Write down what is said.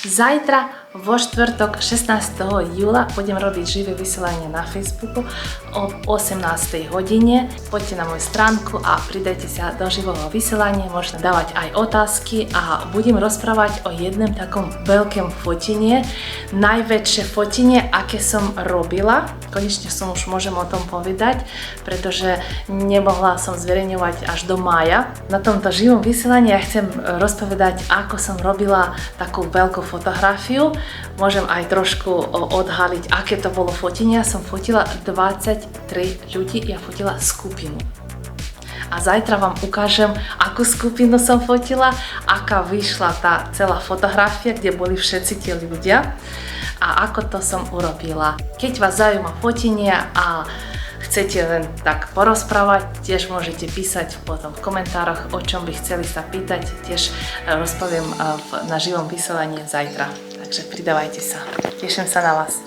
Zajtra vo štvrtok 16. júla budem robiť živé vysielanie na Facebooku o 18. hodine. Poďte na moju stránku a pridajte sa do živého vysielania, môžete dávať aj otázky a budem rozprávať o jednom takom veľkom fotenie. Najväčšie fotenie, aké som robila. Konečne som už môžem o tom povedať, pretože nemohla som zverejňovať až do mája. Na tomto živom vysielaní ja chcem rozpovedať, ako som robila takú veľkú fotografiu. Môžem aj trošku odhaliť, aké to bolo fotenie. Ja som fotila 23 ľudí, ja fotila skupinu. A zajtra vám ukážem, akú skupinu som fotila, aká vyšla tá celá fotografia, kde boli všetci tie ľudia a ako to som urobila. Keď vás zaujíma fotenie a chcete len tak porozprávať, tiež môžete písať potom v komentároch, o čom by chceli sa pýtať, tiež rozpoviem na živom vysielaní zajtra. Takže pridávajte sa. Teším sa na vás.